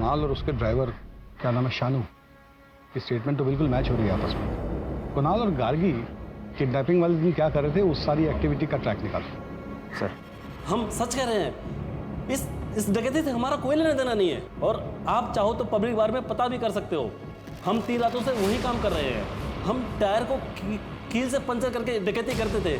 कुणाल और उसके ड्राइवर, क्या नाम है, शानू, की स्टेटमेंट तो बिल्कुल मैच हो रही है आपस में। कुणाल और गार्गी किडनैपिंग वाले दिन क्या कर रहे थे, उस सारी एक्टिविटी का ट्रैक निकालो। सर, हम सच कह रहे हैं, इस डकैती से हमारा कोई लेना देना नहीं है, और आप चाहो तो पब्लिक बार में पता भी कर सकते हो। हम 3 रातों से वही काम कर रहे हैं। हम टायर को कील से पंचर करके डकैती करते थे।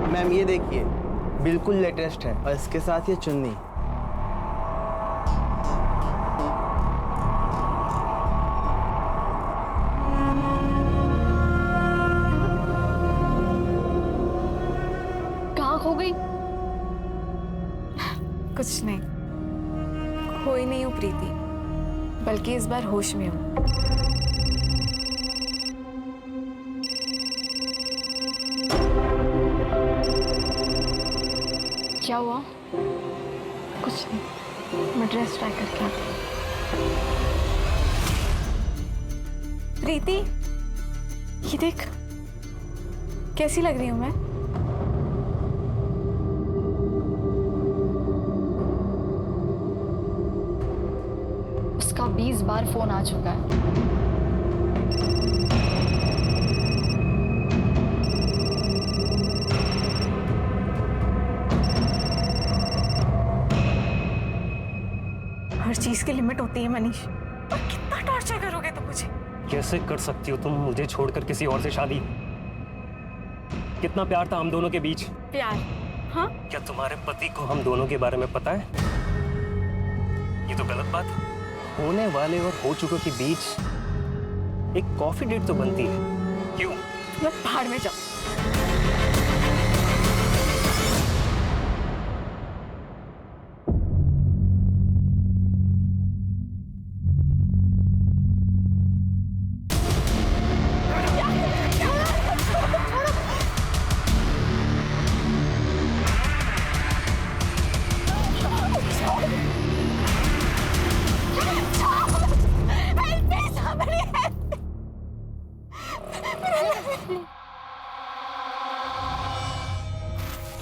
मैम ये देखिए, बिल्कुल लेटेस्ट है, और इसके साथ ये चुन्नी। कहाँ खो गई? कुछ नहीं, खोई नहीं हूँ प्रीति, बल्कि इस बार होश में हूँ। क्या हुआ? कुछ नहीं, मैं ड्रेस ट्राई करके आती हूँ। प्रीति, ये देख, कैसी लग रही हूँ मैं? उसका 20 बार फोन आ चुका है। हर चीज की लिमिट होती है मनीष, और कितना टॉर्चर करोगे तुम मुझे? कैसे कर सकती हो तुम मुझे छोड़कर किसी और से शादी? कितना प्यार था हम दोनों के बीच। प्यार? हाँ? क्या तुम्हारे पति को हम दोनों के बारे में पता है? ये तो गलत बात है। होने वाले और हो चुके के बीच एक कॉफी डेट तो बनती है, क्यों? मैं पहाड़ में जाऊँ।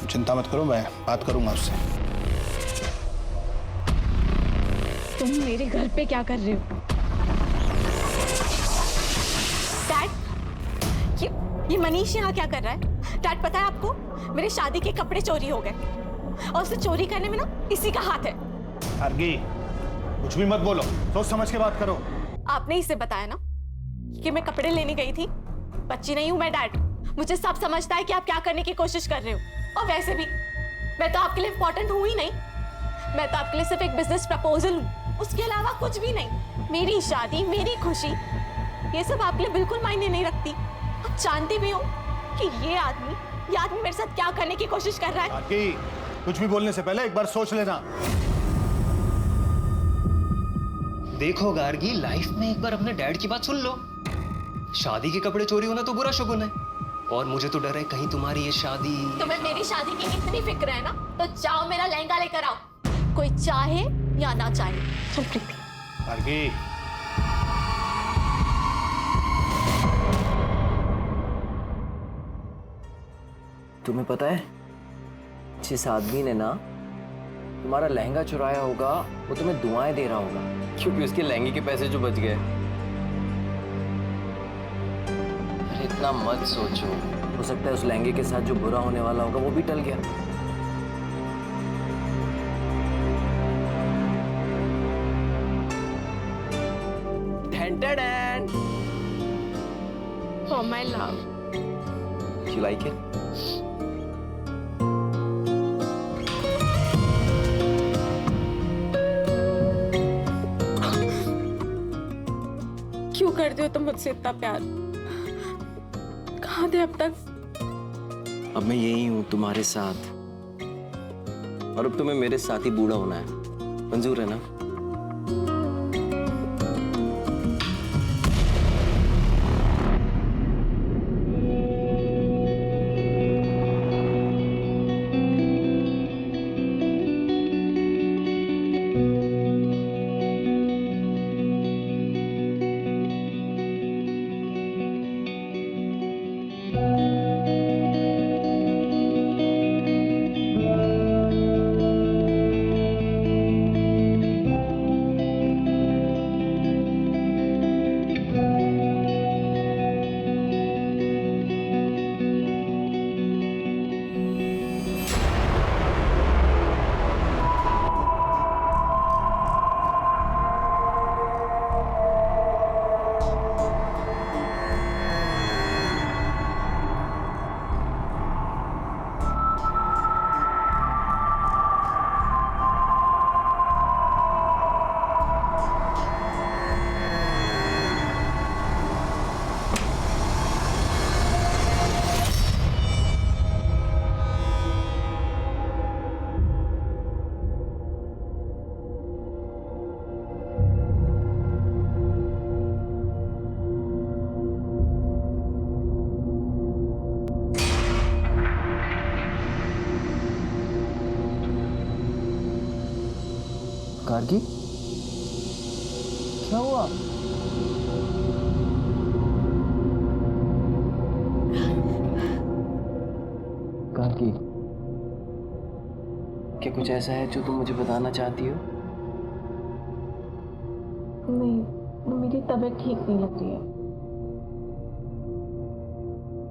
चिंता मत करो, मैं बात करूंगा उससे। तुम मेरे घर पे क्या कर रहे हो? डैड, ये मनीष यहाँ क्या कर रहा है? डैड, पता है आपको, मेरे शादी के कपड़े चोरी हो गए, और उसे चोरी करने में ना इसी का हाथ है। गार्गी, कुछ भी मत बोलो, सोच समझ के बात करो। आपने इसे बताया ना कि मैं कपड़े लेने गई थी। बच्ची नहीं हूं मैं डैड, मुझे सब समझता है कि आप क्या करने की कोशिश कर रहे हो। और वैसे भी मैं तो आपके लिए इंपॉर्टेंट हूं ही नहीं, मैं तो आपके लिए सिर्फ एक बिजनेस प्रपोजल हूं, उसके अलावा कुछ भी नहीं। मेरी शादी, मेरी खुशी, ये सब आपके लिए बिल्कुल मायने नहीं रखती। आप जानती भी हो कि ये आदमी मेरे साथ क्या करने की कोशिश कर रहा है। गार्गी, कुछ भी बोलने से पहले एक बार सोच लेना। देखो गार्गी, लाइफ में एक बार अपने डैड की बात सुन लो। शादी के कपड़े चोरी होना तो बुरा शगुन है, और मुझे तो डर है कहीं तुम्हारी ये शादी। तुम्हें मेरी शादी की इतनी फिक्र है ना, तो जाओ मेरा लहंगा लेकर आओ, कोई चाहे या ना चाहे। चल प्रीति। गार्गी, तुम्हें पता है, जिस आदमी ने ना तुम्हारा लहंगा चुराया होगा, वो तुम्हें दुआएं दे रहा होगा, क्योंकि उसके लहंगे के पैसे जो बच गए। अरे इतना मत सोचो, हो सकता है उस लहंगे के साथ जो बुरा होने वाला होगा वो भी टल गया। Dun-dun-dun. For my love. You like it? क्यों करते हो तुम मुझसे इतना प्यार? कहाँ थे अब तक? अब मैं यही हूँ तुम्हारे साथ, और अब तुम्हें मेरे साथ ही बूढ़ा होना है। मंजूर है ना? गार्गी, क्या हुआ? गार्गी, क्या कुछ ऐसा है जो तुम मुझे बताना चाहती हो? नहीं, मेरी तबीयत ठीक नहीं लग रही है।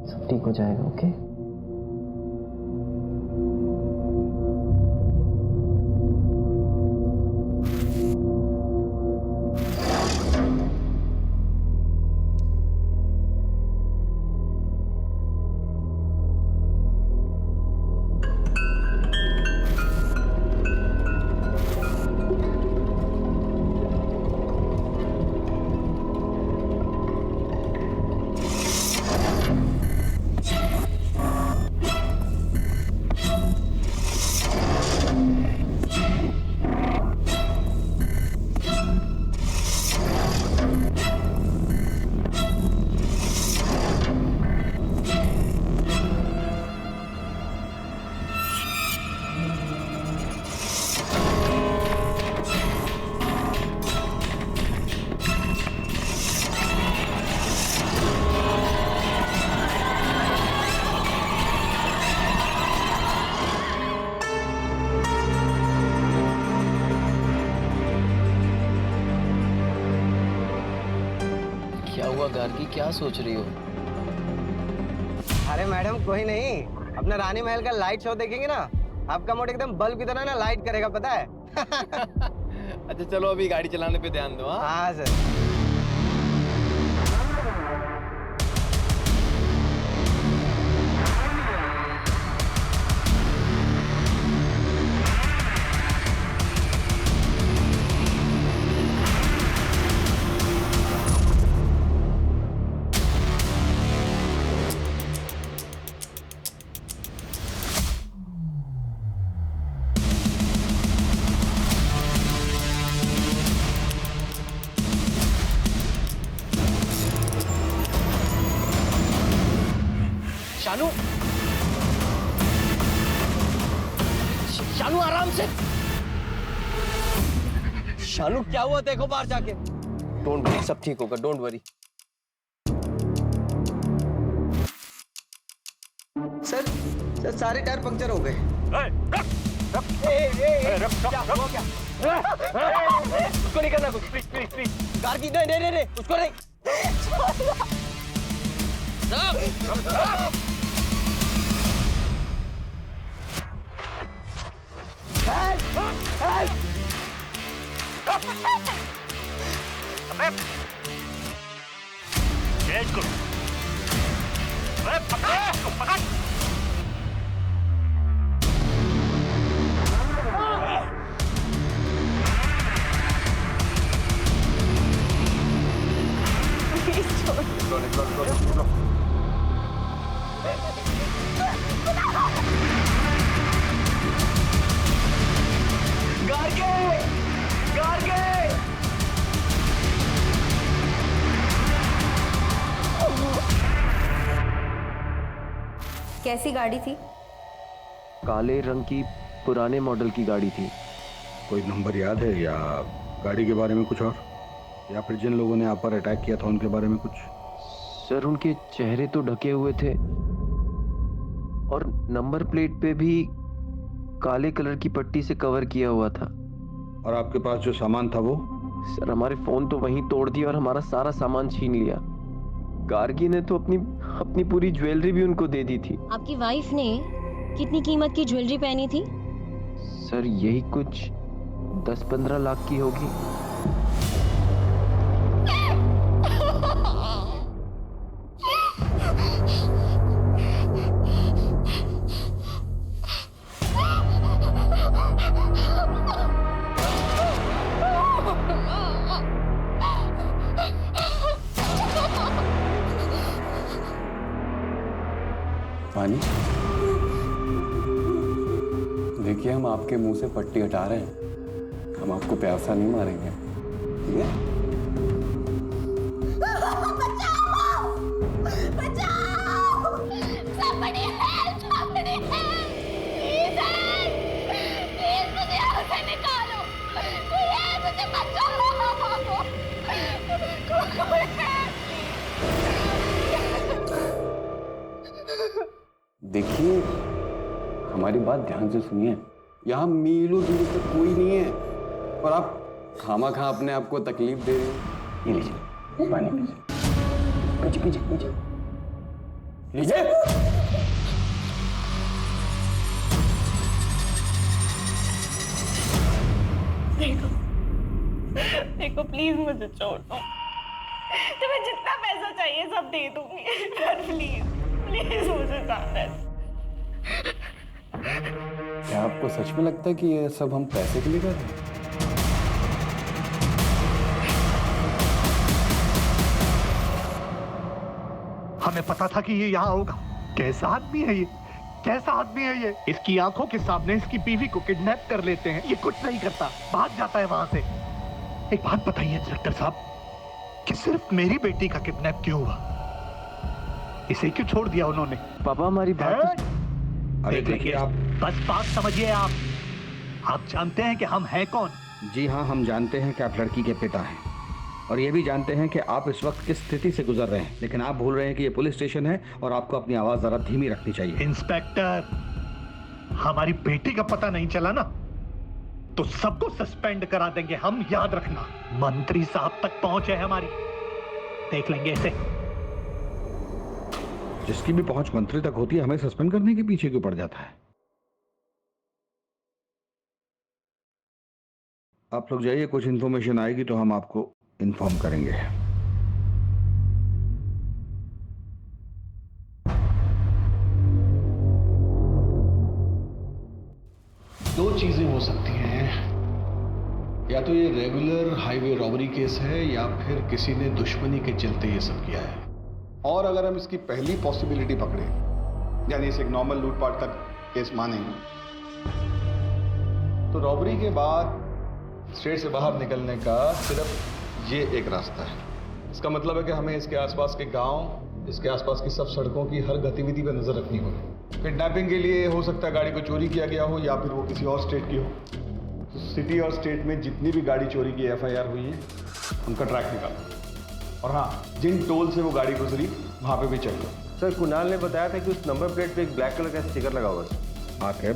सब ठीक हो जाएगा, ओके? क्या हुआ गार्गी, क्या सोच रही हो? अरे मैडम कोई नहीं, अपना रानी महल का लाइट शो देखेंगे ना, आपका मूड एकदम बल्ब की तरह ना लाइट करेगा, पता है? अच्छा चलो अभी गाड़ी चलाने पे ध्यान दो। हाँ सर। शानू, शानू आराम से। शानू क्या हुआ, देखो बाहर जाके। डोंट वरी, सब ठीक होगा, डोंट वरी। सर सारे टायर पंक्चर हो गए। उसको नहीं करना कुछ, प्लीज। गार्गी नहीं, उसको नहीं। कैसी गाड़ी थी? काले रंग की पुराने मॉडल की गाड़ी थी। कोई नंबर याद है या गाड़ी के बारे में कुछ और, या फिर जिन लोगों ने आप पर अटैक किया था उनके बारे में कुछ? सर उनके चेहरे तो ढके हुए थे और नंबर प्लेट पे भी काले कलर की पट्टी से कवर किया हुआ था। और आपके पास जो सामान था वो? सर हमारे फोन तो वहीं तोड़ दिया और हमारा सारा सामान छीन लिया। गार्गी ने तो अपनी पूरी ज्वेलरी भी उनको दे दी थी। आपकी वाइफ ने कितनी कीमत की ज्वेलरी पहनी थी? सर यही कुछ 10-15 लाख की होगी। पानी, देखिए हम आपके मुंह से पट्टी हटा रहे हैं, हम आपको प्यासा नहीं मारेंगे, ठीक है? निकालो, कोई मुझे बचाओ। कोई है। देखिए, हमारी बात ध्यान से सुनिए। यहाँ मीलों दूर तक कोई नहीं है और आप खामा-खा अपने आप को तकलीफ दे रहे हो। ये लीजिए, पानी पीजिए। पीजिए। लीजिए। देखो प्लीज मुझे छोड़ दो। तुम्हें जितना पैसा चाहिए सब दे दूंगी, पर प्लीज मुझे जाना है। क्या आपको सच में लगता है कि ये सब हम पैसे के लिए कर रहे हैं? हमें पता था कि ये यहाँ होगा। कैसा आदमी है ये? कैसा आदमी है ये? इसकी आंखों के सामने इसकी बीवी को किडनैप कर लेते हैं, ये कुछ नहीं करता, भाग जाता है वहां से। एक बात बताइए इंस्पेक्टर साहब, कि सिर्फ मेरी बेटी का किडनैप क्यों हुआ? इसे क्यों छोड़ दिया उन्होंने? पापा हमारी बात अरे देखिए आप, बस बात समझिए आप जानते हैं कि हम हैं कौन? जी हाँ, हम जानते हैं कि आप लड़की के पिता हैं और ये भी जानते हैं कि आप इस वक्त किस स्थिति से गुजर रहे हैं, लेकिन आप भूल रहे हैं कि ये पुलिस स्टेशन है और आपको अपनी आवाज जरा धीमी रखनी चाहिए। इंस्पेक्टर, हमारी बेटी का पता नहीं चला ना तो सबको सस्पेंड करा देंगे हम, याद रखना। मंत्री साहब तक पहुंच है हमारी, देख लेंगे इसे। जिसकी भी पहुंच मंत्री तक होती है, हमें सस्पेंड करने के पीछे क्यों पड़ जाता है? आप लोग जाइए, कुछ इन्फॉर्मेशन आएगी तो हम आपको इन्फॉर्म करेंगे। दो चीजें हो सकती हैं, या तो ये रेगुलर हाईवे रॉबरी केस है या फिर किसी ने दुश्मनी के चलते ये सब किया है। और अगर हम इसकी पहली पॉसिबिलिटी पकड़े, यानी इसे एक नॉर्मल लूटपाट का केस माने, तो रॉबरी के बाद स्टेट से बाहर निकलने का सिर्फ ये एक रास्ता है। इसका मतलब है कि हमें इसके आसपास के गांव, इसके आसपास की सब सड़कों की हर गतिविधि पर नजर रखनी होगी। किडनैपिंग के लिए हो सकता है गाड़ी को चोरी किया गया हो या फिर वो किसी और स्टेट की हो। तो सिटी और स्टेट में जितनी भी गाड़ी चोरी की FIR हुई है उनका ट्रैक निकालो। और हाँ, जिन टोल से वो गाड़ी गुजरी वहाँ पे भी चेक करो। सर, कुणाल ने बताया था कि उस नंबर प्लेट पे एक ब्लैक कलर का स्टिकर लगा हुआ है। आखिर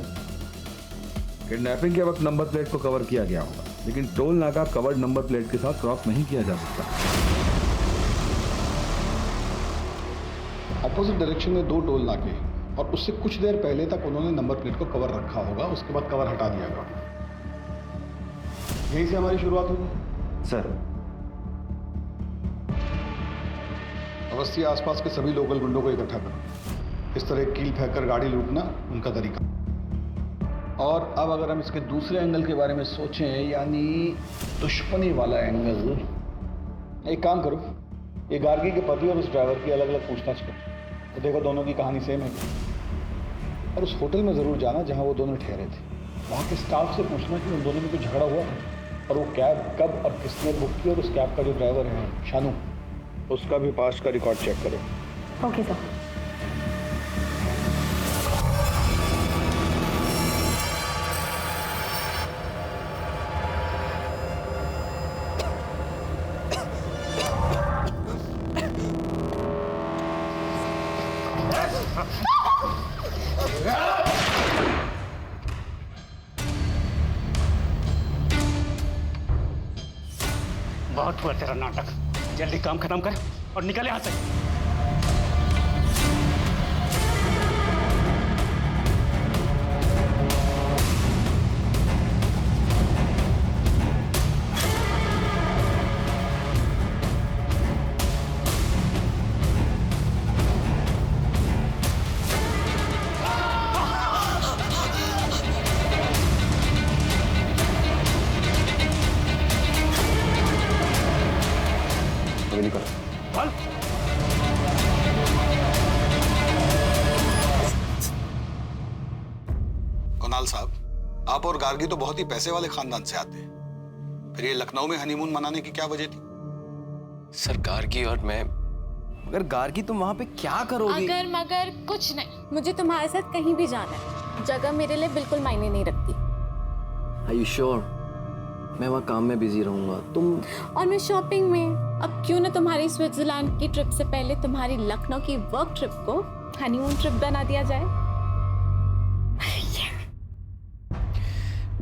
किडनैपिंग के वक्त नंबर प्लेट को कवर किया गया होगा, लेकिन टोल नाका कवर्ड नंबर प्लेट के साथ क्रॉस नहीं किया जा सकता। अपोजिट डायरेक्शन में 2 टोल नाके और उससे कुछ देर पहले तक उन्होंने नंबर प्लेट को कवर रखा होगा, उसके बाद कवर हटा दिया होगा। यहीं से हमारी शुरुआत होगी। सर, अवस्थी आसपास के सभी लोकल गुंडों को इकट्ठा करो। इस तरह कील फेंक कर गाड़ी लूटना उनका तरीका। और अब अगर हम इसके दूसरे एंगल के बारे में सोचें, यानी दुश्मनी वाला एंगल, एक काम करो, ये गार्गी के पति और उस ड्राइवर की अलग अलग पूछताछ करो तो देखो दोनों की कहानी सेम है। और उस होटल में ज़रूर जाना जहां वो दोनों ठहरे थे, वहाँ के स्टाफ से पूछना कि उन दोनों में कुछ झगड़ा हुआ और वो कैब कब और किसने बुक की, और उस कैब का जो ड्राइवर है शानू, उसका भी पास्ट का रिकॉर्ड चेक करो। Okay sir. बहुत हुआ तेरा नाटक, जल्दी काम खत्म कर और निकल यहाँ से। कुणाल साहब, आप और गार्गी तो बहुत ही पैसे वाले खानदान से आते हैं, फिर ये लखनऊ में हनीमून मनाने की क्या वजह थी? सर, गार्गी और मैं, मगर गार्गी तुम वहां पे क्या करोगी? अगर मगर कुछ नहीं, मुझे तुम्हारे साथ कहीं भी जाना है। जगह मेरे लिए बिल्कुल मायने नहीं रखती। Are you sure? मैं वहाँ काम में बिजी रहूंगा, तुम। और मैं शॉपिंग में। अब क्यों ना तुम्हारी स्विट्जरलैंड की ट्रिप से पहले तुम्हारी लखनऊ की वर्क ट्रिप को हनीमून ट्रिप बना दिया जाए।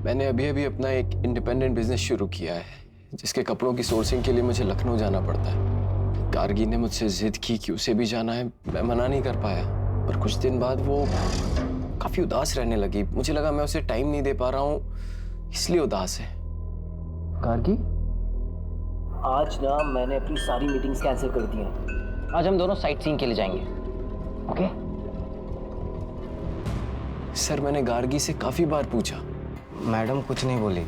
मैंने अभी अपना एक इंडिपेंडेंट बिजनेस शुरू किया है, जिसके कपड़ों की सोर्सिंग के लिए मुझे लखनऊ जाना पड़ता है। गार्गी ने मुझसे जिद की कि उसे भी जाना है, मैं मना नहीं कर पाया। पर कुछ दिन बाद वो काफी उदास रहने लगी। मुझे लगा मैं उसे टाइम नहीं दे पा रहा हूँ, इसलिए उदास है। गार्गी, आज ना मैंने अपनी सारी मीटिंग्स कैंसिल कर दी हैं। आज हम दोनों साइट सीइंग के लिए जाएंगे, ओके? सर, मैंने गार्गी से काफी बार पूछा। मैडम कुछ नहीं बोली,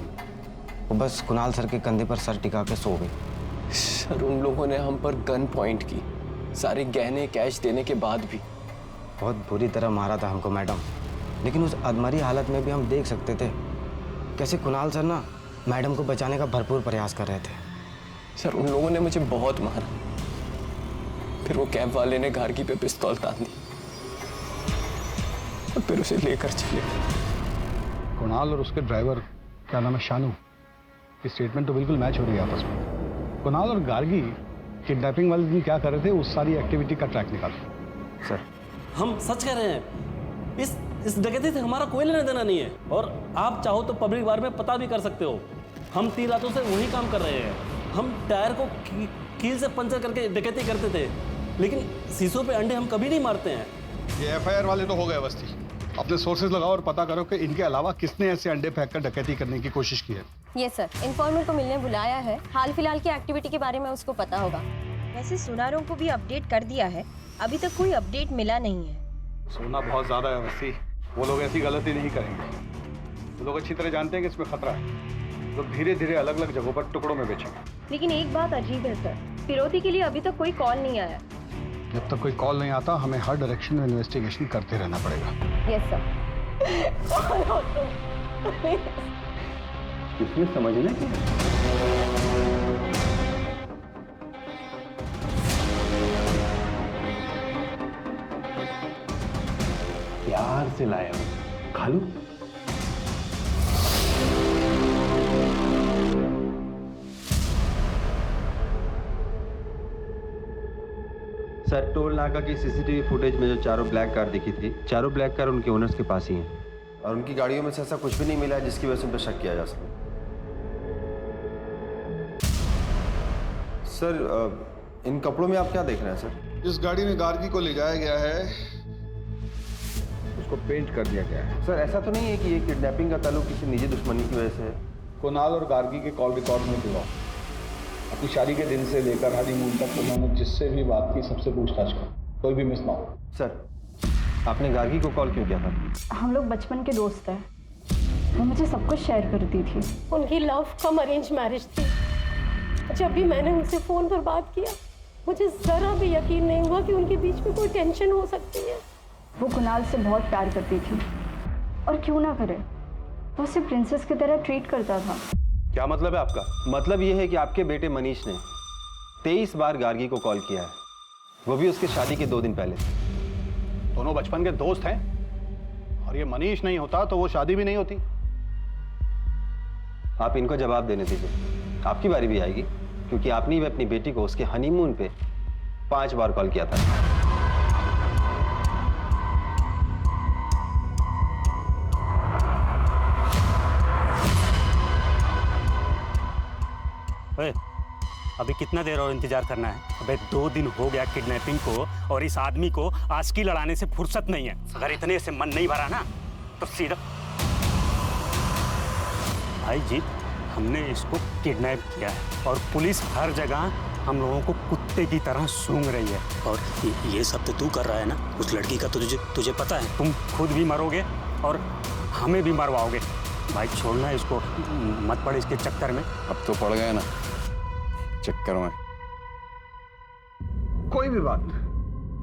वो बस कुणाल सर के कंधे पर सर टिका के सो गई। सर, उन लोगों ने हम पर गन पॉइंट की, सारे गहने कैश देने के बाद भी। बहुत बुरी तरह मारा था हमको मैडम, लेकिन उस अधमरी हालत में भी हम देख सकते थे कैसे कुणाल सर ना मैडम को बचाने का भरपूर प्रयास कर रहे थे। सर, उन लोगों ने मुझे बहुत मारा। फिर वो कैब वाले ने गार्गी पे पिस्तौल तान दी और फिर उसे लेकर चले गए। कुणाल और उसके ड्राइवर, क्या नाम है, शानू, की स्टेटमेंट तो बिल्कुल मैच हो रही है आपस में। कुणाल और गार्गी किडनैपिंग वाले दिन क्या कर रहे थे, उस सारी एक्टिविटी का ट्रैक निकालो। सर, हम सच कह रहे हैं, इस डकैती से हमारा कोई लेना देना नहीं है। और आप चाहो तो पब्लिक बार में पता भी कर सकते हो। हम 3 रातों से वही काम कर रहे हैं। हम टायर को कील से पंचर करके डकैती करते थे, लेकिन शीशों पे अंडे हम कभी नहीं मारते हैं। ये एफआईआर वाले तो हो गए अवस्थी। अपने सोर्सेज लगाओ और पता करो कि इनके अलावा किसने ऐसे अंडे फेंक कर डकैती करने की कोशिश की है। ये सर, इन्फॉर्मर को मिलने बुलाया है। हाल फिलहाल की एक्टिविटी के बारे में उसको पता होगा। वैसे सुनारों को भी अपडेट कर दिया है, अभी तक कोई अपडेट मिला नहीं है। सोना बहुत ज्यादा है अवस्थी, वो लोग ऐसी गलती नहीं करेंगे। वो लोग अच्छी तरह जानते हैं कि इसमें खतरा है। लोग धीरे धीरे अलग अलग जगहों पर टुकड़ों में बेचेंगे। लेकिन एक बात अजीब है सर, फिरौती के लिए अभी तक कोई कॉल नहीं आया। जब तक कोई कॉल नहीं आता, हमें हर डायरेक्शन में इन्वेस्टिगेशन करते रहना पड़ेगा। Yes sir. इसमें समझना क्या? प्यार से लाया हूं, खा लूं? सर, टोल नाका की सीसीटीवी फुटेज में जो चारों ब्लैक कार दिखी थी, चारों ब्लैक कार उनके ओनर्स के पास ही हैं। और उनकी गाड़ियों में से ऐसा कुछ भी नहीं मिला है जिसकी वजह से उन पर शक किया जा सके। सर, इन कपड़ों में आप क्या देख रहे हैं सर? जिस गाड़ी में गार्गी को ले जाया गया है, उसको पेंट कर दिया गया है। सर, ऐसा तो नहीं है कि ये किडनैपिंग का ताल्लुक किसी निजी दुश्मनी की वजह से है? कुणाल और गार्गी के कॉल रिकॉर्ड में बुलाओ। अपनी शादी के दिन से लेकर हनीमून तक उन्होंने जिससे भी बात की सबसे पूछताछ करो, कोई भी मिस ना हो। सर, आपने गार्गी को कॉल क्यों किया था? हम लोग बचपन के दोस्त हैं। वो मुझे सब कुछ शेयर करती थी। उनकी लव कम अरेंज मैरिज थी। जब भी मैंने उनसे फोन पर बात किया, मुझे जरा भी यकीन नहीं हुआ कि उनके बीच में कोई टेंशन हो सकती है। वो कुणाल से बहुत प्यार करती थी, और क्यों ना करे, वो उसे प्रिंसेस की तरह ट्रीट करता था। क्या मतलब है आपका? मतलब ये है कि आपके बेटे मनीष ने 23 बार गार्गी को कॉल किया है, वो भी उसके शादी के 2 दिन पहले। दोनों बचपन के दोस्त हैं, और ये मनीष नहीं होता तो वो शादी भी नहीं होती। आप इनको जवाब देने दीजिए, आपकी बारी भी आएगी, क्योंकि आपने भी अपनी बेटी को उसके हनीमून पे 5 बार कॉल किया था। अभी कितना देर और इंतजार करना है? अबे 2 दिन हो गया किडनैपिंग को, और इस आदमी को आशिकी लड़ाने से फुर्सत नहीं है। अगर इतने से मन नहीं भरा ना तो सीधा भाई जी, हमने इसको किडनैप किया है और पुलिस हर जगह हम लोगों को कुत्ते की तरह सूंघ रही है। और ये सब तो तू कर रहा है ना? उस लड़की का तो तुझे पता है, तुम खुद भी मरोगे और हमें भी मरवाओगे। भाई छोड़ना इसको, मत पड़ इसके चक्कर में। अब तो पड़ गए ना चक्कर में। कोई भी बात,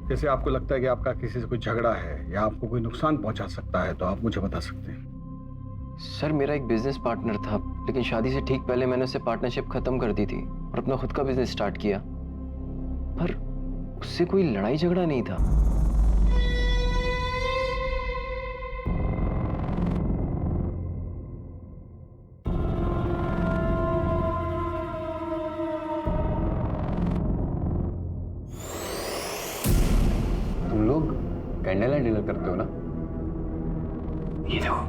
जैसे आपको लगता है कि आपका किसी से कोई झगड़ा है या आपको कोई नुकसान पहुंचा सकता है, तो आप मुझे बता सकते हैं। सर, मेरा एक बिजनेस पार्टनर था, लेकिन शादी से ठीक पहले मैंने उससे पार्टनरशिप खत्म कर दी थी और अपना खुद का बिजनेस स्टार्ट किया। पर उससे कोई लड़ाई झगड़ा नहीं था। कैंडल लाइट डीलर करते हो ना? ये देखो,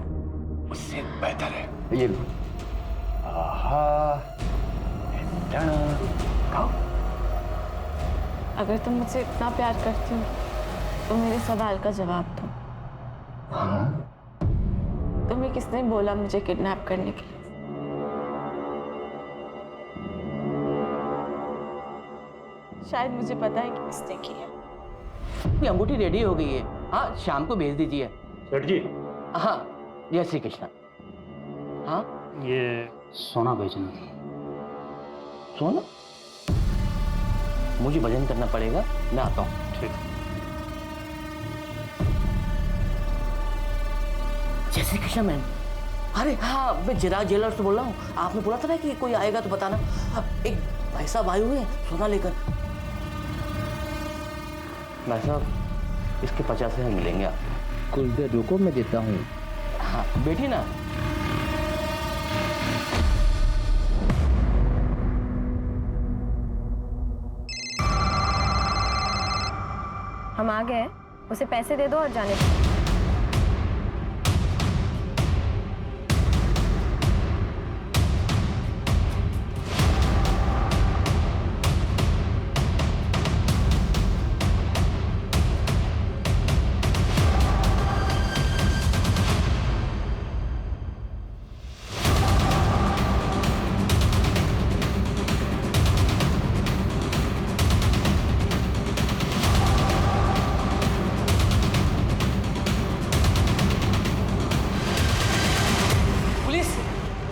उससे बेहतर है। ये लो। आहा, खाओ। अगर तुम मुझसे इतना प्यार करती हो तो मेरे सवाल का जवाब दो। तुम्हें किसने बोला मुझे किडनैप करने के लिए? शायद मुझे पता है कि किसने की है। ये अंगूठी रेडी हो गई है, हाँ शाम को भेज दीजिए। सेठ जी, हाँ जय श्री कृष्ण। हाँ ये सोना बेचना था। सोना? मुझे भजन करना पड़ेगा, मैं आता हूँ। ठीक। जय श्री कृष्ण मैम। अरे हाँ, मैं चिराग ज्वेलर्स से बोल रहा हूँ। आपने बोला था ना कि कोई आएगा तो बताना। एक भाई साहब आए हुए हैं सोना लेकर। भाई साहब, इसके 50,000 मिलेंगे आपको। कुछ देर रुको, मैं देता हूँ। हाँ बैठिए ना। हम आ गए, उसे पैसे दे दो और जाने दो।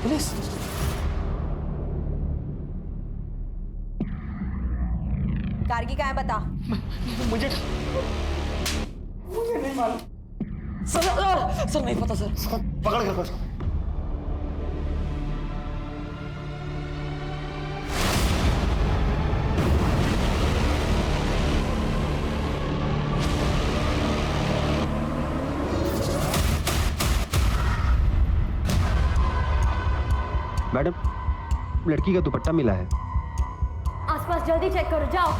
पुलिस! गार्गी कहाँ है बता। मुझे नहीं मालूम सर नहीं पता सर। पकड़ के रखो। मैडम, लड़की का दुपट्टा मिला है। आसपास जल्दी चेक करो, जाओ।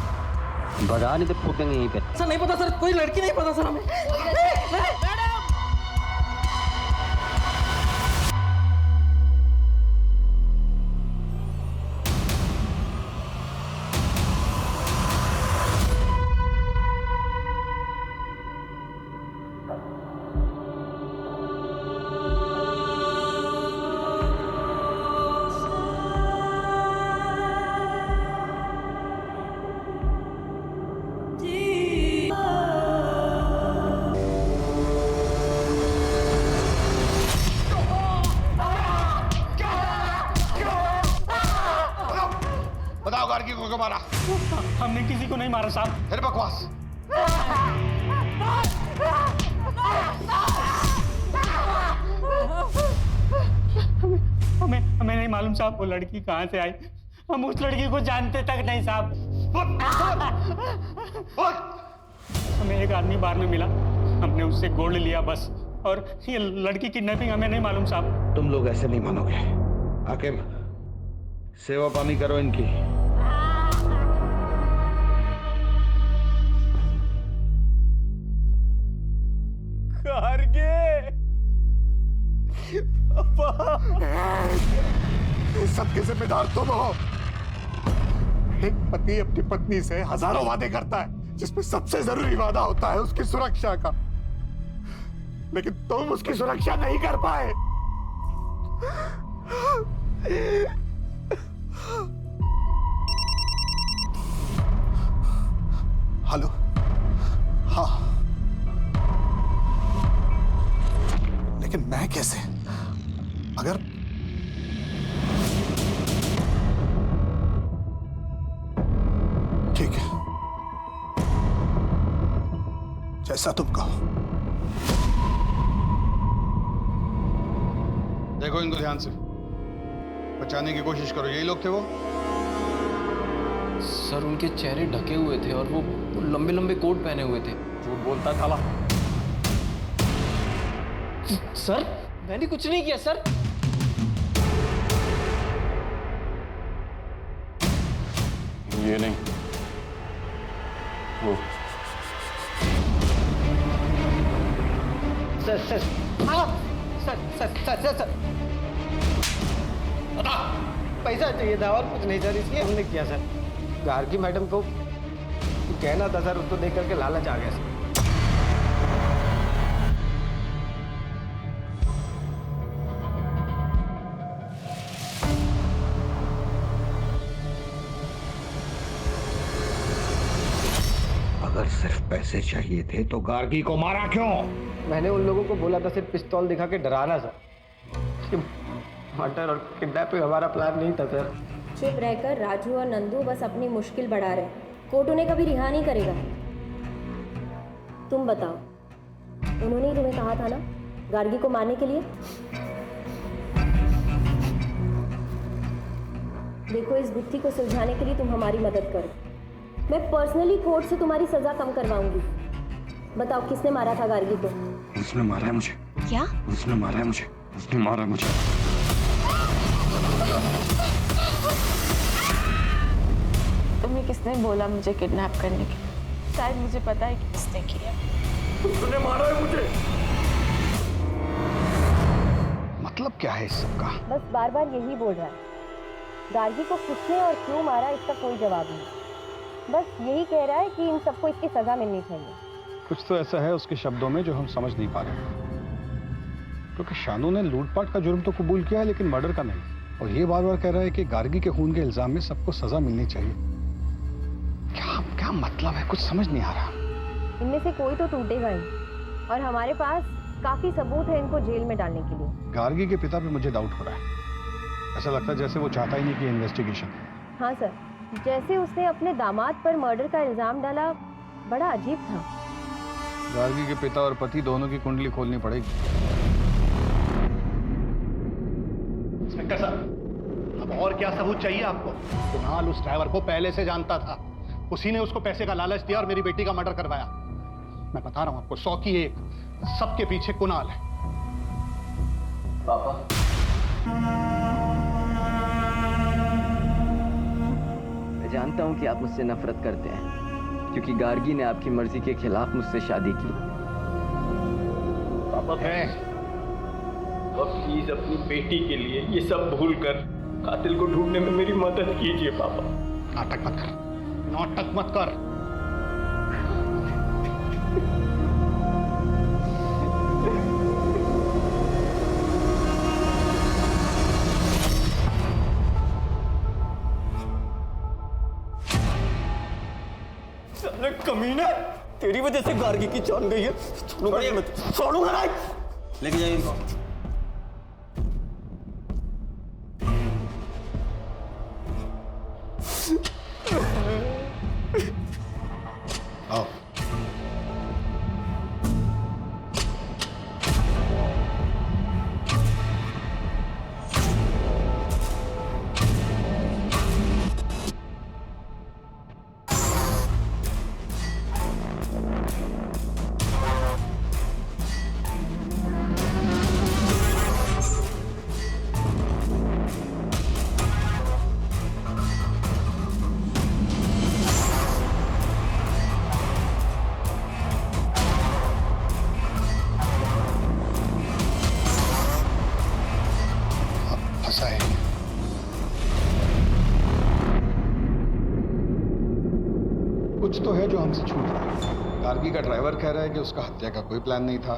भगा नहीं तो ठोक देंगे यहीं पे। सर नहीं पता सर, कोई लड़की नहीं पता सर हमें। बताओ गार्गी को क्यों मारा? हमने किसी को नहीं मारा साहब। फिर बकवास। हमें नहीं मालूम साहब वो लड़की कहाँ से आई। हम उस लड़की को जानते तक नहीं साहब। हमें एक आदमी बार में मिला, हमने उससे गोल्ड लिया बस। और ये लड़की किडनैपिंग हमें नहीं मालूम साहब। तुम लोग ऐसे नहीं मानोगे। आकिब, सेवा पानी करो इनकी। इस सब के जिम्मेदार तुम हो। एक पति अपनी पत्नी से हजारों वादे करता है, जिसमें सबसे जरूरी वादा होता है उसकी सुरक्षा का, लेकिन तुम उसकी सुरक्षा नहीं कर पाए। हेलो, हाँ, लेकिन मैं कैसे? अगर ठीक है, जैसा तुम कहो। देखो इनको ध्यान से, बचाने की कोशिश करो। यही लोग थे वो? सर उनके चेहरे ढके हुए थे और वो लंबे लंबे कोट पहने हुए थे। झूठ बोलता काला। सर मैंने कुछ नहीं किया सर। ये नहीं, वो सर सर सर पैसा चाहिए था और कुछ नहीं सर, इसलिए हमने किया सर। गार्गी मैडम को कहना था सर, उसको देख करके लालच आ गया सर। अगर सिर्फ पैसे चाहिए थे तो गार्गी को मारा क्यों? मैंने उन लोगों को बोला था सिर्फ पिस्तौल दिखा के डराना सर। मर्डर और किडनैपिंग हमारा प्लान नहीं था सर। चुप रहकर राजू और नंदू बस अपनी मुश्किल बढ़ा रहे। कोर्ट उन्हें कभी रिहा नहीं करेगा। तुम बताओ, उन्होंने ही तुम्हें कहा था ना गार्गी को मारने के लिए? देखो, इस गुत्थी को सुलझाने के लिए तुम हमारी मदद करो। मैं पर्सनली कोर्ट से तुम्हारी सजा कम करवाऊंगी। बताओ, किसने मारा था गार्गी को? उसने मारा है मुझे। क्या? उसने मारा है मुझे। उसने मारा है मुझे। तुम्हें किसने बोला मुझे किडनैप करने के? शायद मुझे पता है कि किसने किया। उसने मारा है मुझे। मतलब क्या है इस सब का? बस बार बार यही बोल रहा है। गार्गी को किसने और क्यों मारा, इसका कोई जवाब नहीं। बस यही कह रहा है कि इन सबको इसकी सजा मिलनी चाहिए। कुछ तो ऐसा है उसके शब्दों में जो हम समझ नहीं पा रहे, क्योंकि शानू ने लूटपाट का जुर्म तो कबूल किया है लेकिन मर्डर का नहीं, और ये बार बार कह रहा है कि गार्गी के खून के इल्जाम में सबको सजा मिलनी चाहिए। क्या क्या मतलब है, कुछ समझ नहीं आ रहा। इनमें से कोई तो टूटेगा ही, और हमारे पास काफी सबूत है इनको जेल में डालने के लिए। गार्गी के पिता पे मुझे डाउट हो रहा है। ऐसा लगता है जैसे वो चाहता ही नहीं कि इन्वेस्टिगेशन। हाँ सर, जैसे उसने अपने दामाद पर मर्डर का इल्जाम डाला, बड़ा अजीब था। गार्गी के पिता और पति दोनों की कुंडली खोलनी पड़ेगी। इंस्पेक्टर साहब, अब और क्या सबूत चाहिए आपको? कुणाल उस ड्राइवर को पहले से जानता था। उसी ने उसको पैसे का लालच दिया और मेरी बेटी का मर्डर करवाया। मैं बता रहा हूं आपको, 100 की 1, सबके पीछे कुणाल है। पापा, मैं जानता हूं कि आप मुझसे नफरत करते हैं क्योंकि गार्गी ने आपकी मर्जी के खिलाफ मुझसे शादी की। पापा प्लीज अपनी बेटी के लिए ये सब भूल कर कातिल को ढूंढने में मेरी मदद कीजिए पापा। नाटक मत कर, नाटक मत कर। कमीना, तेरी वजह से गार्गी की जान गई है। छोड़ूंगा मत, छोड़ूंगा नहीं। लेके जाइए इनको। आओ। कुछ तो है जो हमसे छूट रहा है। गार्गी का ड्राइवर कह रहा है कि उसका हत्या का कोई प्लान नहीं था,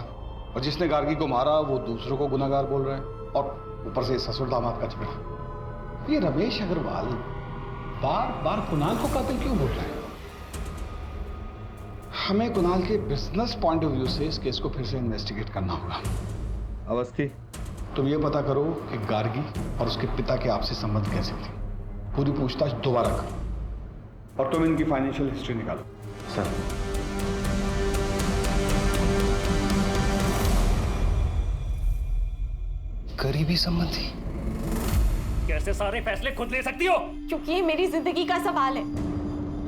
और जिसने गार्गी को मारा वो दूसरों को गुनाहगार बोल रहे हैं, और ऊपर से ससुर दामाद का झगड़ा। ये रमेश अग्रवाल बार बार कुणाल को कातिल क्यों बोल रहे हैं? हमें कुणाल के बिजनेस पॉइंट ऑफ व्यू से इस केस को फिर से इन्वेस्टिगेट करना होगा। अवस्थी, तुम ये पता करो कि गार्गी और उसके पिता के आपसी संबंध कैसे थे। पूरी पूछताछ दोबारा करो, और तुम इनकी फाइनेंशियल हिस्ट्री निकालो। सर, करीबी संबंधी? कैसे सारे फैसले खुद ले सकती हो? क्योंकि ये मेरी जिंदगी का सवाल है,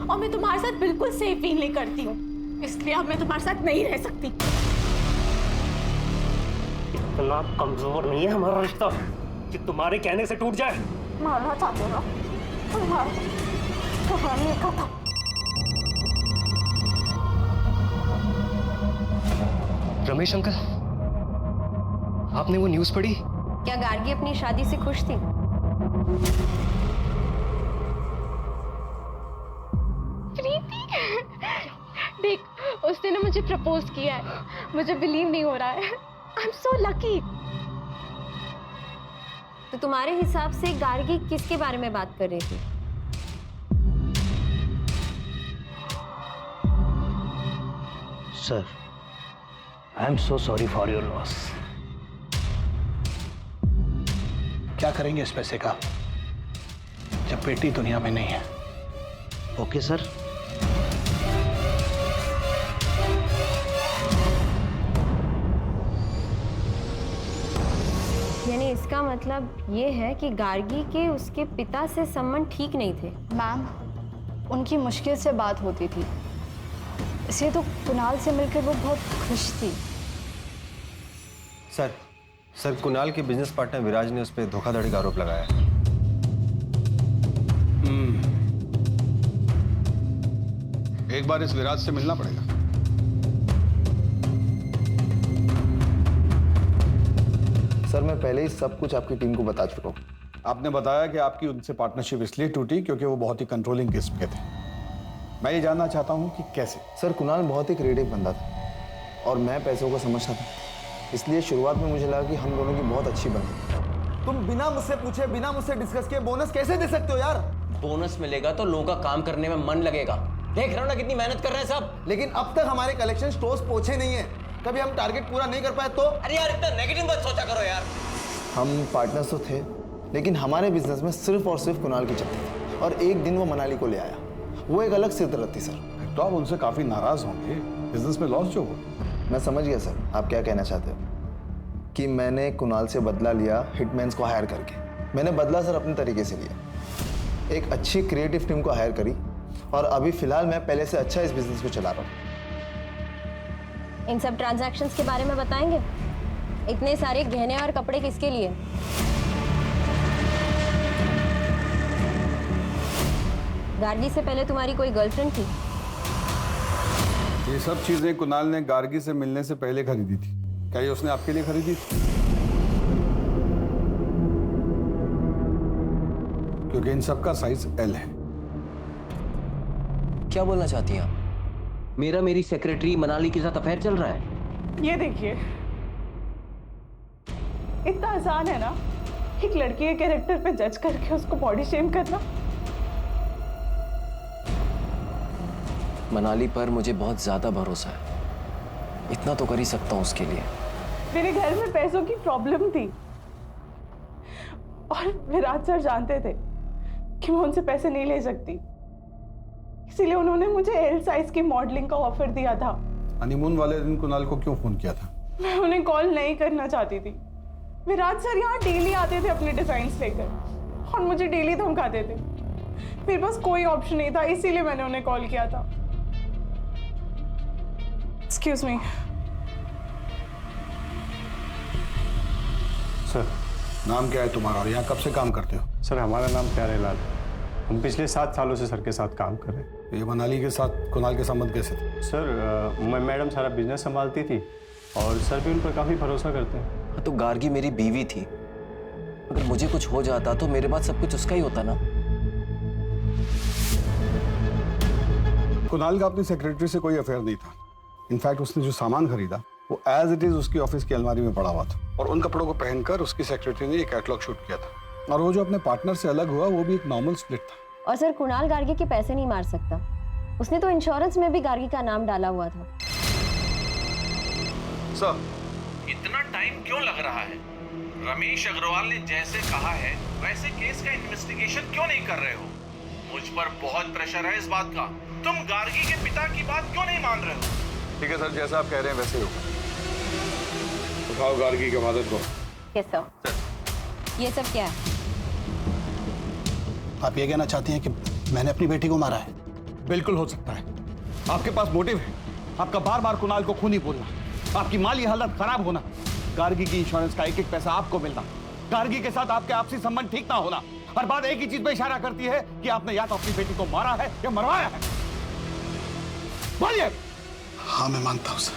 और मैं तुम्हारे साथ बिल्कुल सेफ फील नहीं करती हूँ, इसलिए अब मैं तुम्हारे साथ नहीं रह सकती। इतना कमजोर नहीं है हमारा रिश्ता कि तुम्हारे कहने से टूट जाए। मारना चाहते हो ना? कहानी खत्म। रमेश अंकल, आपने वो न्यूज़ पढ़ी? क्या गार्गी अपनी शादी से खुश थी? प्रीति, देख उसने ना मुझे प्रपोज किया है, मुझे बिलीव नहीं हो रहा है। I am so lucky. तो तुम्हारे हिसाब से गार्गी किसके बारे में बात कर रही थी? Sir, I am so sorry for your loss. क्या करेंगे इस पैसे का जब बेटी दुनिया में नहीं है? Okay sir. यानी इसका मतलब ये है कि गार्गी के उसके पिता से संबंध ठीक नहीं थे। मैम, उनकी मुश्किल से बात होती थी, इसलिए तो कुणाल से मिलकर वो बहुत खुश थी। सर कुणाल के बिजनेस पार्टनर विराज ने उस पर धोखाधड़ी का आरोप लगाया है। एक बार इस विराज से मिलना पड़ेगा। सर मैं पहले ही सब कुछ आपकी टीम को बता चुका हूँ। आपने बताया कि आपकी उनसे पार्टनरशिप इसलिए टूटी क्योंकि वो बहुत ही कंट्रोलिंग किस्म के थे। मैं ये जानना चाहता हूँ कि कैसे। सर कुणाल बहुत ही क्रिएटिव बंदा था और मैं पैसों को समझता था, इसलिए शुरुआत में मुझे लगा कि हम दोनों की बहुत अच्छी बनेगी। तुम बिना मुझसे पूछे, बिना मुझसे डिस्कस किए बोनस कैसे दे सकते हो यार? बोनस मिलेगा तो लोगों का काम करने में मन लगेगा। देख रहे हो ना कितनी मेहनत कर रहे हैं सब। लेकिन अब तक हमारे कलेक्शन स्टोर्स पहुंचे नहीं है। कभी हम टारगेट पूरा नहीं कर पाए तो? अरे यार इतना नेगेटिव मत सोचा करो यार। हम पार्टनर्स तो थे, लेकिन हमारे बिजनेस में सिर्फ और सिर्फ कुणाल की चलती थी और एक दिन वो मनाली को ले आया। वो एक अलग सिरदर्द थी सर। तो आप उनसे काफी नाराज होंगे, बिजनेस में लॉस जो हो। मैं समझ गया सर आप क्या कहना चाहते हो, कि मैंने कुणाल से बदला लिया हिटमैन्स को हायर करके। मैंने बदला सर अपने तरीके से लिया, एक अच्छी क्रिएटिव टीम को हायर करी और अभी फिलहाल मैं पहले से अच्छा इस बिजनेस को चला रहा हूँ। इन सब ट्रांजैक्शंस के बारे में बताएंगे? इतने सारे गहने और कपड़े किसके लिए? गार्गी से पहले तुम्हारी कोई गर्लफ्रेंड थी? ये सब चीजें कुणाल ने गार्गी से मिलने से पहले खरीदी थी। क्या ये उसने आपके लिए खरीदी थी? क्योंकि इन सब का साइज एल है। क्या बोलना चाहती हैं आप? मेरी सेक्रेटरी मनाली के साथ अफेयर चल रहा है। ये देखिए, इतना आसान है ना एक लड़की के कैरेक्टर पे जज करके उसको बॉडी शेम करना। मनाली पर मुझे बहुत ज्यादा भरोसा है, इतना तो कर ही सकता हूँ उसके लिए। मेरे घर में पैसों की प्रॉब्लम थी और विराज सर जानते थे कि मैं उनसे पैसे नहीं ले सकती, इसीलिए उन्होंने मुझे एल साइज की मॉडलिंग का ऑफर दिया था। हनीमून वाले दिन कुणाल को क्यों फोन किया था? मैं उन्हें कॉल नहीं करना चाहती थी। विराज सर यहाँ डेली आते थे अपने डिजाइन्स लेकर और मुझे डेली धमकाते थे। मेरे पास कोई ऑप्शन नहीं था, इसीलिए मैंने उन्हें कॉल किया था। एक्सक्यूज मी सर, नाम क्या है तुम्हारा और यहाँ कब से काम करते हो? सर हमारा नाम प्यारेलाल है। हम पिछले 7 सालों से सर के साथ काम कर रहे हैं। ये मनाली के साथ कुणाल के संबंध कैसे थे? सर मैडम सारा बिजनेस संभालती थी और सर भी उन पर काफी भरोसा करते हैं। हाँ, तो गार्गी मेरी बीवी थी। अगर मुझे कुछ हो जाता तो मेरे बाद सब कुछ उसका ही होता ना। कुणाल का अपनी सेक्रेटरी से कोई अफेयर नहीं था। इनफैक्ट उसने जो सामान खरीदा वो एज इट इज उसकी ऑफिस की अलमारी में पड़ा हुआ था और उन कपड़ों को पहनकर उसकी सेक्रेटरी ने एक कैटलॉग शूट किया था। और वो जो अपने पार्टनर से अलग हुआ वो भी एक नॉर्मल स्प्लिट था। और सर, कुणाल गार्गी के पैसे नहीं मार सकता। उसने तो इंश्योरेंस में भी गार्गी का नाम डाला हुआ था। सर, इतना टाइम क्यों लग रहा है? रमेश अग्रवाल ने जैसे कहा है वैसे केस का इन्वेस्टिगेशन क्यों नहीं कर रहे हो? मुझ पर बहुत प्रेशर है इस बात का। तुम गार्गी के पिता की बात क्यों नहीं मान रहे हो? ठीक है सर, जैसा आप कह रहे हैं वैसे ही होगा। उठाओ गार्गी के फादर को। Yes sir. ये सब क्या है? आप ये कहना चाहती हैं कि मैंने अपनी बेटी को मारा है? बिल्कुल हो सकता है। आपके पास मोटिव है, आपका बार बार कुणाल को खूनी बोलना, आपकी माली हालत खराब होना, गार्गी की इंश्योरेंस का एक एक पैसा आपको मिलना, गार्गी के साथ आपके आपसी संबंध ठीक ना होना। हर बात एक ही चीज पे इशारा करती है कि आपने या तो अपनी बेटी को मारा है या मरवाया है। बोलिए। हाँ मैं मानता हूं सर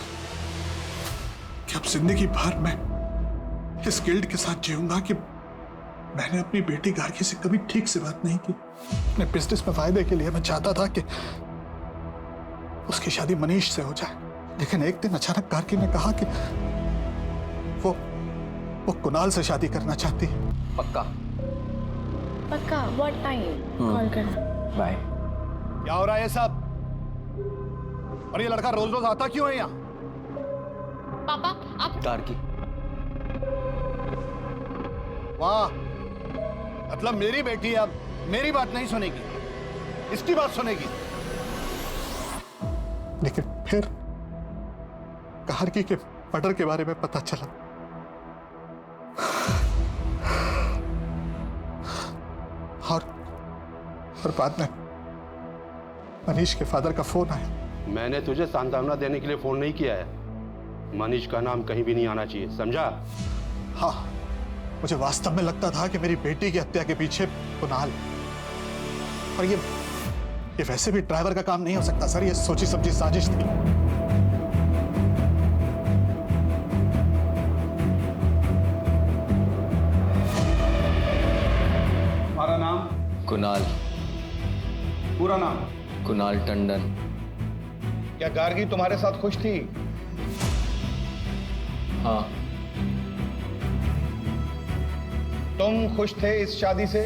कि अब जिंदगी भर मैं इस गिल्ट के साथ जीऊंगा कि मैंने अपनी बेटी गार्गी से कभी ठीक से बात नहीं की। अपने बिजनेस में फायदे के लिए मैं चाहता था कि उसकी शादी मनीष से हो जाए, लेकिन एक दिन अचानक गार्गी ने कहा कि वो कुणाल से शादी करना चाहती है। पक्का? पक्का। What time? कॉल करना। बाय। क्या हो रहा है ये सब? और ये लड़का रोज रोज आता क्यों है यहाँ? पापा आप गार्गी। वाह, मतलब मेरी बेटी अब मेरी बात नहीं सुनेगी, इसकी बात सुनेगी। लेकिन फिर गार्गी के मर्डर के बारे में पता चला और बाद में मनीष के फादर का फोन आया। मैंने तुझे सांत्वना देने के लिए फोन नहीं किया है। मनीष का नाम कहीं भी नहीं आना चाहिए, समझा? हाँ, मुझे वास्तव में लगता था कि मेरी बेटी की हत्या के पीछे कुणाल, और ये वैसे भी ड्राइवर का काम नहीं हो सकता सर, ये सोची समझी साजिश थी। हमारा नाम? कुणाल। पूरा नाम? कुणाल टंडन। क्या गार्गी तुम्हारे साथ खुश थी? हाँ। तुम खुश थे इस शादी से?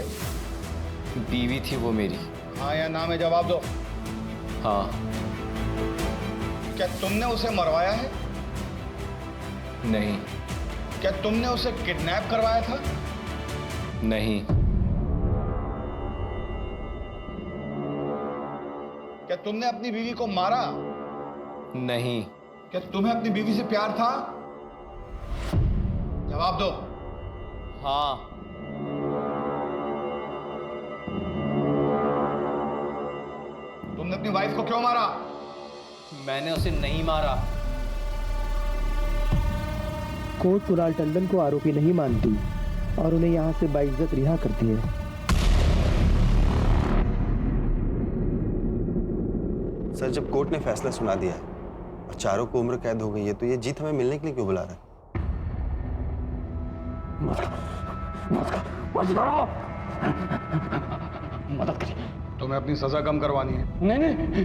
बीवी थी वो मेरी। हाँ या ना में जवाब दो। हाँ। क्या तुमने उसे मरवाया है? नहीं। क्या तुमने उसे किडनैप करवाया था? नहीं। क्या तुमने अपनी बीवी को मारा? नहीं। क्या तुम्हें अपनी बीवी से प्यार था? जवाब दो। हाँ। तुमने अपनी वाइफ को क्यों मारा? मैंने उसे नहीं मारा। कोर्ट कुणाल टंडन को आरोपी नहीं मानती और उन्हें यहां से बाइज्जत रिहा करती है। सर, जब कोर्ट ने फैसला सुना दिया है और चारों को उम्र कैद हो गई है, तो ये जीत हमें मिलने के लिए क्यों बुला रहा है? मदद करिए। तुम्हें अपनी सजा कम करवानी है? नहीं,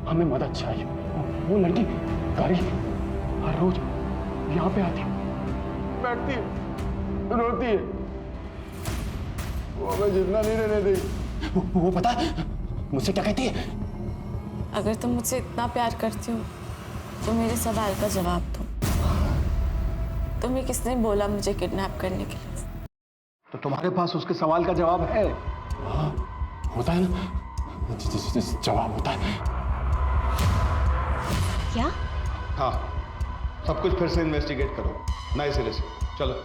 हमें मदद चाहिए। वो लड़की गाड़ी हर रोज यहाँ पे आती है, बैठती है, रोती है, वो हमें जिंदा नहीं रहने देगी। वो पता है मुझसे क्या कहती है? अगर तुम मुझसे इतना प्यार करती हो तो मेरे सवाल का जवाब दो। तुम्हें किसने बोला मुझे किडनैप करने के लिए? तो तुम्हारे पास उसके सवाल का जवाब है? हाँ, होता है ना, जवाब होता है। क्या? हाँ, सब कुछ फिर से इन्वेस्टिगेट करो नए सिरे से। चलो।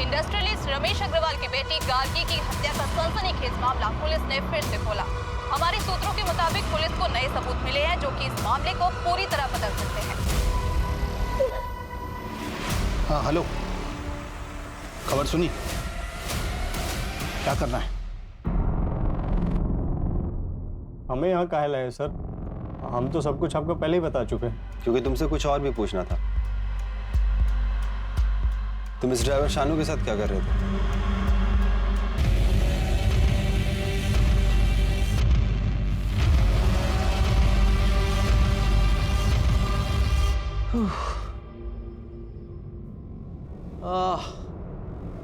इंडस्ट्रियलिस्ट रमेश अग्रवाल की बेटी गार्गी की हत्या का सनसनीखेज मामला पुलिस ने फिर से खोला। हमारे सूत्रों के मुताबिक पुलिस को नए सबूत मिले हैं जो कि इस मामले को पूरी तरह बदल सकते हैं। हाँ हेलो, खबर सुनी? क्या करना है? हमें यहाँ काहे लाए सर? हम तो सब कुछ आपको पहले ही बता चुके हैं। क्योंकि तुमसे कुछ और भी पूछना था। तुम इस ड्राइवर शानू के साथ क्या कर रहे थे?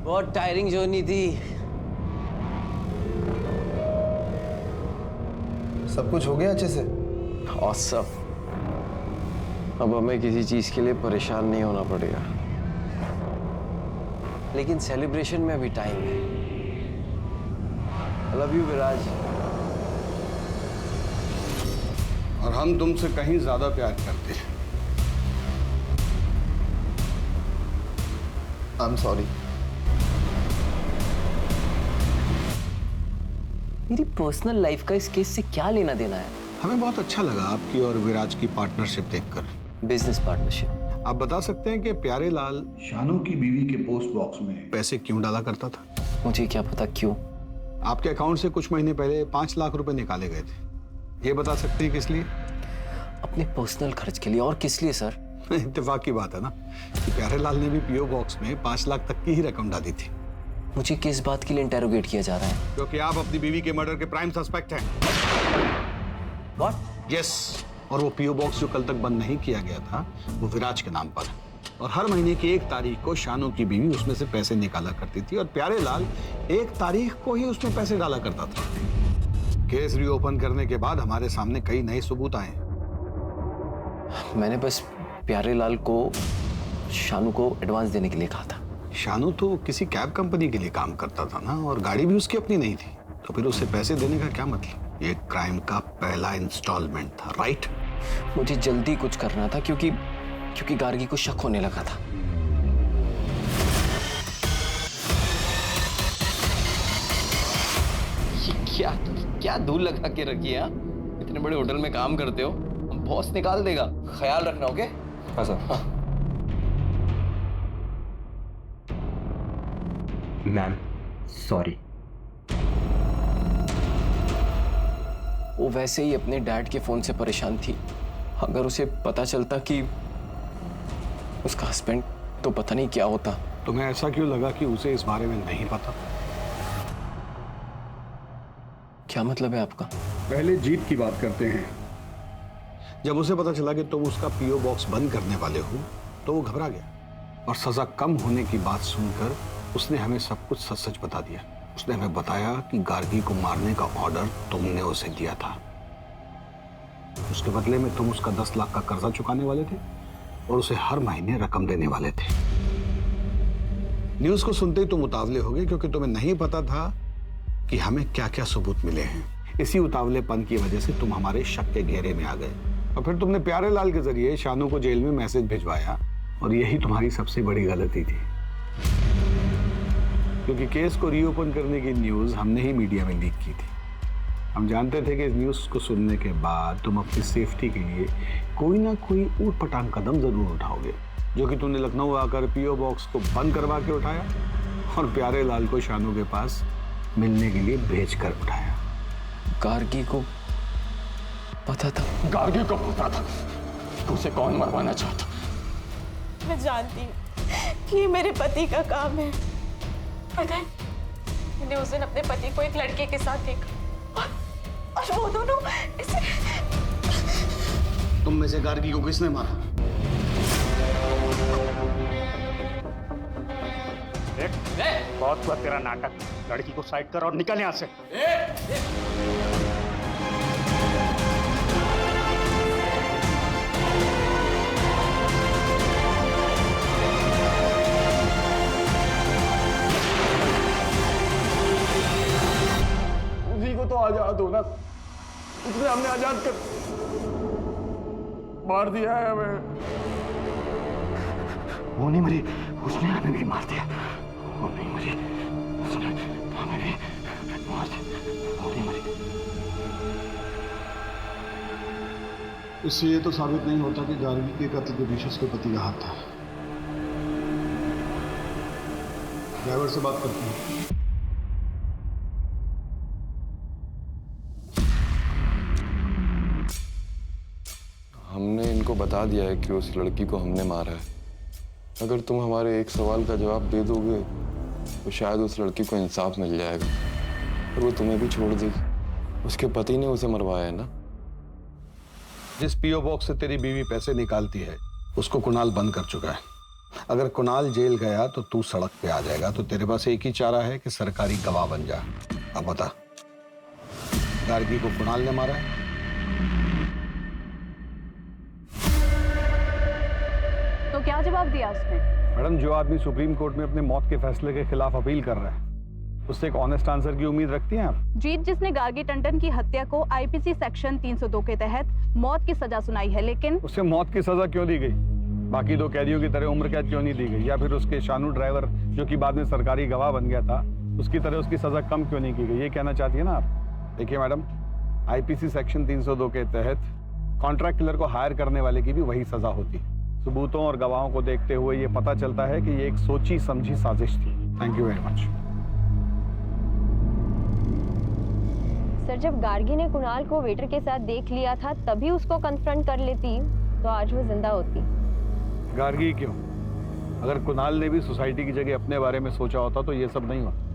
बहुत टायरिंग जर्नी थी। सब कुछ हो गया अच्छे से? ऑसम। अब हमें किसी चीज के लिए परेशान नहीं होना पड़ेगा, लेकिन सेलिब्रेशन में अभी टाइम है। आई लव यू विराज। और हम तुमसे कहीं ज्यादा प्यार करते हैं। I am sorry. मेरी पर्सनल लाइफ का इस केस से क्या लेना देना है? हमें बहुत अच्छा लगा आपकी और विराज की पार्टनरशिप देखकर। Business partnership. आप बता सकते हैं कि प्यारे लाल शानू की बीवी के पोस्ट बॉक्स में पैसे क्यों डाला करता था? मुझे क्या पता क्यों। आपके अकाउंट से कुछ महीने पहले 5 लाख रुपए निकाले गए थे, ये बता सकते हैं किस लिए? अपने पर्सनल खर्च के लिए। और किस लिए सर? इत्तेफाक की बात है ना कि प्यारे लाल ने भी पीओ बॉक्स में 5 लाख तक की ही रकम डाली थी। मुझे किस बात के लिए इंटेरोगेट किया जा रहा है? क्योंकि आप अपनी बीवी के मर्डर के प्राइम सस्पेक्ट हैं। What? यस। और वो पीओ बॉक्स जो कल तक बंद नहीं किया गया था वो विराज के नाम पर है, और हर महीने की 1 तारीख को शानू की बीवी उसमें से पैसे निकाला करती थी और प्यारे लाल 1 तारीख को ही उसमें पैसे डाला करता था। केस रीओपन करने के बाद हमारे सामने कई नए सबूत आए। मैंने बस प्यारे लाल को शानू को एडवांस देने के लिए कहा था। शानू तो किसी कैब कंपनी के लिए काम करता था ना, और गाड़ी भी उसकी अपनी नहीं थी, तो फिर उसे पैसे देने का क्या मतलब? ये क्राइम का पहला इंस्टॉलमेंट था, राइट? मुझे जल्दी कुछ करना था क्योंकि गार्गी को शक होने लगा था। ये क्या धूल लगा के रखी है? इतने बड़े होटल में काम करते हो, बॉस निकाल देगा, ख्याल रखना। ओके? हाँ सर। हाँ। Ma'am sorry. वो वैसे ही अपने डैड के फोन से परेशान थी। अगर उसे पता चलता कि उसका हस्बैंड, तो पता नहीं क्या होता। तुम्हें ऐसा क्यों लगा कि उसे इस बारे में नहीं पता? क्या मतलब है आपका? पहले जीत की बात करते हैं। जब उसे पता चला कि तुम उसका पीओ बॉक्स बंद करने वाले हो तो वो घबरा गया, और सजा कम होने की बात सुनकर उसने हमें सब कुछ सच सच बता दिया। उसने हमें बताया कि गार्गी को मारने का ऑर्डर तुमने उसे दिया था। उसके बदले में तुम उसका 10 लाख का कर्जा चुकाने वाले थे और उसे हर महीने रकम देने वाले थे। न्यूज़ को सुनते ही तुम उतावले हो गए, क्योंकि तुम्हें नहीं पता था कि हमें क्या क्या सबूत मिले हैं। इसी उतावलेपन की वजह से तुम हमारे शक के घेरे में आ गए, और फिर तुमने प्यारे लाल के जरिए शानू को जेल में मैसेज भिजवाया, और यही तुम्हारी सबसे बड़ी गलती थी, क्योंकि केस को रीओपन करने की न्यूज़ हमने ही मीडिया में लीक की थी। हम जानते थे कि इस न्यूज़ को सुनने के बाद तुम अपनी सेफ्टी के लिए कोई ना कोई ऊटपटांग कदम जरूर उठाओगे, जो कि तुमने लखनऊ आकर पीओ बॉक्स को बंद करवा के उठाया और प्यारे लाल को शानू के पास मिलने के लिए भेज कर उठाया। गार्गी को पता था? गार्गी को पता था तो उसे कौन मरवाना चाहता? मैं जानती हूँ कि ये मेरे पति का काम है। पता है, मैंने उस दिन अपने पति को एक लड़के के साथ देखा, और वो दोनों इसे... तुम में से गार्गी को किसने मारा? बहुत हुआ तेरा नाटक। लड़की को साइड कर और निकल यहाँ से। उसी को तो आजाद होना, उसने हमने आजाद कर मार दिया है हमें। वो नहीं मरी, उसने हमें भी मार दिया। वो नहीं मरी, उसने हमें भी मार दिया। वो नहीं मरी। इससे ये तो साबित नहीं होता कि गार्गी के कत्ल के पीछे उसके पति का हाथ था। ड्राइवर से बात करते हैं। हमने इनको बता दिया है कि उस लड़की को हमने मारा है। अगर तुम हमारे एक सवाल का जवाब दे दोगे तो शायद उस लड़की को इंसाफ मिल जाएगा और वो तुम्हें भी छोड़ देगी। उसके पति ने उसे मरवाया है ना। जिस पीओ बॉक्स से तेरी बीवी पैसे निकालती है उसको कुणाल बंद कर चुका है। अगर कुणाल जेल गया तो तू सड़क पे आ जाएगा, तो तेरे पास एक ही चारा है कि सरकारी गवाह बन जा। अब बता, गार्गी को कुणाल ने मारा है? तो क्या जवाब दिया उसने? मैडम, जो आदमी सुप्रीम कोर्ट में अपने मौत के फैसले के खिलाफ अपील कर रहा है, उससे एक ऑनेस्ट आंसर की उम्मीद रखती हैं आप? जीत जिसने गार्गी टंडन की हत्या को आईपीसी सेक्शन 302 के तहत मौत की सजा सुनाई है, लेकिन उसे मौत की सजा क्यों दी गई? बाकी 2 कैदियों की तरह उम्र कैद क्यों नहीं दी गई? या फिर उसके शानू ड्राइवर, जो कि बाद में सरकारी गवाह बन गया था, उसकी तरह उसकी सजा कम क्यों नहीं की गई? ये कहना चाहती है ना आप? देखिए मैडम, आईपीसी सेक्शन 302 के तहत कॉन्ट्रैक्ट किलर को हायर करने वाले की भी वही सजा होती है। सबूतों और गवाहों को देखते हुए ये पता चलता है कि ये एक सोची समझी साजिश थी। Thank you very much. Sir, जब गार्गी ने कुणाल को वेटर के साथ देख लिया था तभी उसको कन्फ्रंट कर लेती तो आज वो जिंदा होती। गार्गी क्यों? अगर कुणाल ने भी सोसाइटी की जगह अपने बारे में सोचा होता तो ये सब नहीं होता।